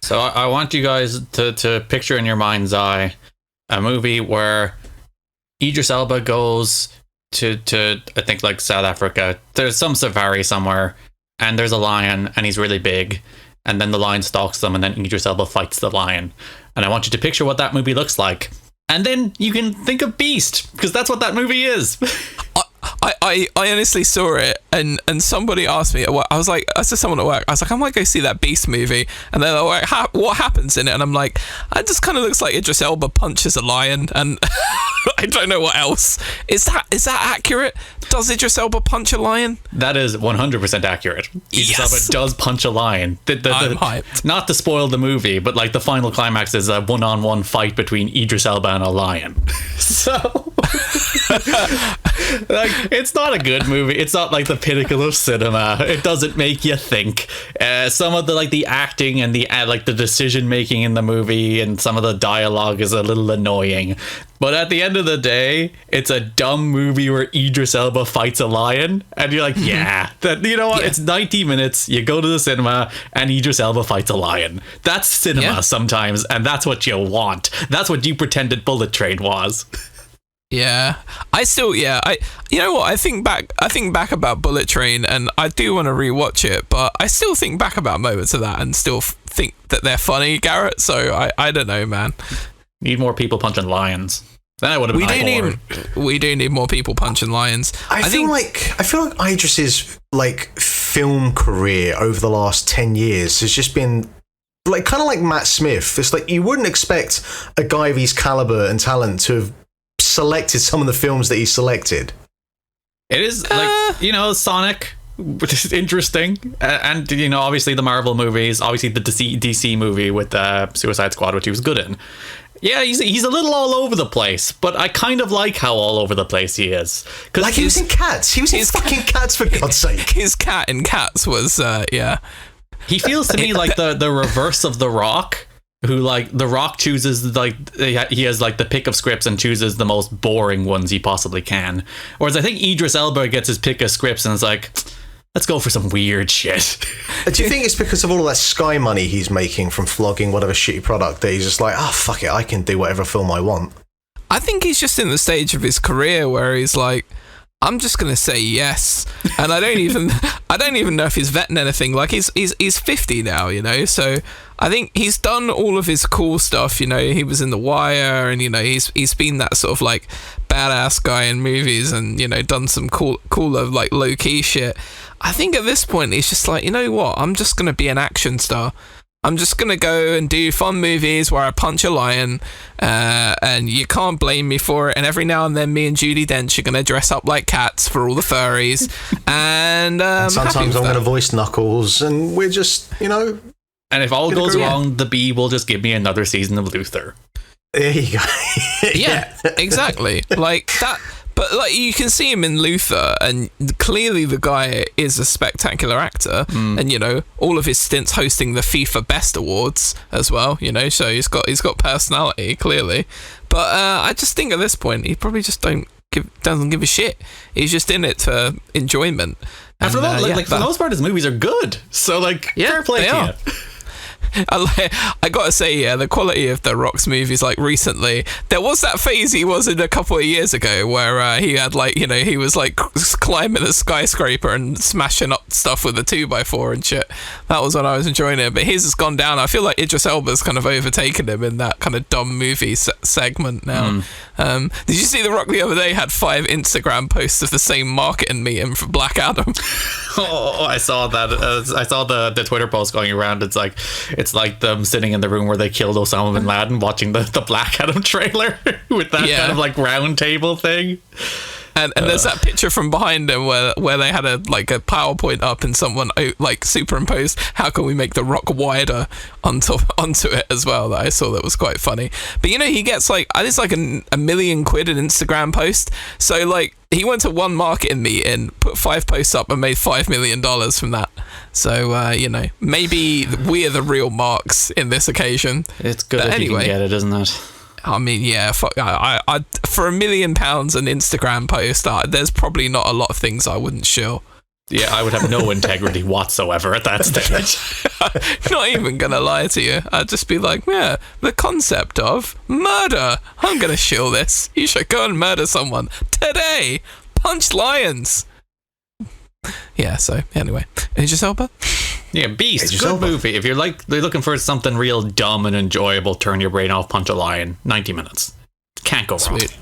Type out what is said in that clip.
So I want you guys to picture in your mind's eye a movie where Idris Elba goes to I think like South Africa. There's some safari somewhere, and there's a lion, and he's really big, and then the lion stalks them, and then Idris Elba fights the lion. And I want you to picture what that movie looks like, and then you can think of Beast, because that's what that movie is. I honestly saw it, and somebody asked me, I was like, I said to someone at work, I was like, I might go see that Beast movie, and they're like, what happens in it? And I'm like, it just kind of looks like Idris Elba punches a lion, and I don't know what else. Is that accurate? Does Idris Elba punch a lion? That is 100% accurate. Idris Elba does punch a lion. I'm hyped. Not to spoil the movie, but like the final climax is a one-on-one fight between Idris Elba and a lion. So like, it's not a good movie. It's not like the pinnacle of cinema. It doesn't make you think. Some of the acting and the decision making in the movie and some of the dialogue is a little annoying. But at the end of the day, it's a dumb movie where Idris Elba fights a lion, and you're like, yeah, you know what? Yeah. It's 90 minutes. You go to the cinema, and Idris Elba fights a lion. That's cinema sometimes, and that's what you want. That's what you pretended Bullet Train was. Yeah, you know what? I think back about Bullet Train, and I do want to rewatch it, but I still think back about moments of that and still think that they're funny, Garrett. So I don't know, man. Need more people punching lions. Then I would have been we do need more people punching lions. I feel like Idris's film career over the last 10 years has just been kind of like Matt Smith. It's like you wouldn't expect a guy of his caliber and talent to have selected some of the films that he selected. It is Sonic, which is interesting, and obviously the Marvel movies, obviously the DC movie with Suicide Squad, which he was good in. Yeah, he's a little all over the place, but I kind of like how all over the place he is. Like he was in Cats. He was in fucking Cats, for God's sake. His cat in Cats was, He feels to me like the reverse of The Rock, who The Rock chooses he has the pick of scripts and chooses the most boring ones he possibly can. Whereas I think Idris Elba gets his pick of scripts and is like, let's go for some weird shit. Do you think it's because of all of that Sky money he's making from flogging whatever shitty product that he's just like, fuck it, I can do whatever film I want? I think he's just in the stage of his career where he's like, I'm just gonna say yes, and I don't even know if he's vetting anything. Like he's 50 now, so I think he's done all of his cool stuff. He was in The Wire, and he's been that sort of badass guy in movies, and done some cooler low key shit. I think at this point he's just like, you know what? I'm just gonna be an action star. I'm just going to go and do fun movies where I punch a lion, and you can't blame me for it. And every now and then me and Judi Dench are going to dress up like cats for all the furries. And sometimes I'm going to voice Knuckles, and we're just, And if all goes wrong, the Bee will just give me another season of Luther. There you go. Yeah, exactly. Like that. But you can see him in Luther, and clearly the guy is a spectacular actor. And all of his stints hosting the FIFA Best Awards as well. So he's got personality clearly. But I just think at this point he probably just doesn't give a shit. He's just in it for enjoyment. And for the most part, his movies are good. So fair play to you. I gotta say, the quality of The Rock's movies, recently, there was that phase he was in a couple of years ago where he had he was climbing a skyscraper and smashing up stuff with a 2x4 and shit. That was when I was enjoying it, but his has gone down. I feel like Idris Elba's kind of overtaken him in that kind of dumb movie segment now. Did you see The Rock the other day had 5 Instagram posts of the same marketing meeting for Black Adam? Oh, I saw that. I saw the Twitter post going around. It's like them sitting in the room where they killed Osama bin Laden, watching the Black Adam trailer with that kind of round table thing. And there's that picture from behind him where they had a PowerPoint up and someone superimposed how can we make The Rock wider onto it as well, that I saw that was quite funny. But he gets it's a million quid an Instagram post. So he went to one marketing meeting, put 5 posts up and made $5 million from that. So maybe we are the real marks in this occasion. It's good if you can get it, isn't it? I mean, yeah, fuck, I for £1 million an Instagram post, there's probably not a lot of things I wouldn't show. Yeah, I would have no integrity whatsoever at that stage. Not even gonna lie to you. I'd just be like, yeah, the concept of murder. I'm gonna shill this. You should go and murder someone today. Punch lions. Yeah, so anyway. Idris Elba? Yeah, Beast, Idris good Elba. movie. If you're looking for something real dumb and enjoyable, turn your brain off, punch a lion, 90 minutes. Can't go wrong. Sweet.